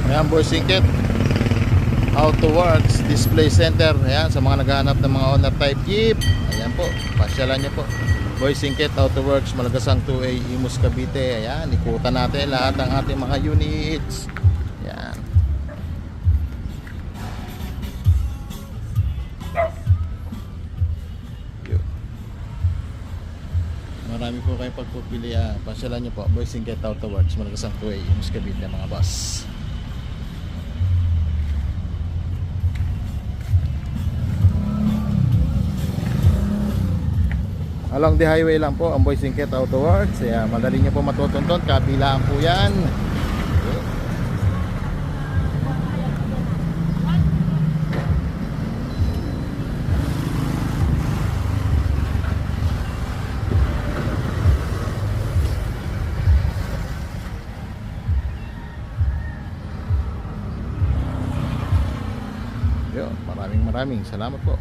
Ayan, Boys Singkit Auto Works Display Center. Ayan, sa mga naghahanap ng mga owner type jeep, ayan po, pasyalan nyo po. Boys Singkit Auto Works, Malagasang 2A, Imus, Cavite. Ayan, ikutan natin lahat ng ating mga units. Ayan. Marami po kayong pagpupili. Pasyalan nyo po, Boys Singkit Auto Works, Malagasang 2A, Imus, Cavite, mga boss. Along the highway lang po ang Boys Singkit Auto Works. Kaya madali nyo po matutunton, kabilaan po yan. Maraming salamat po.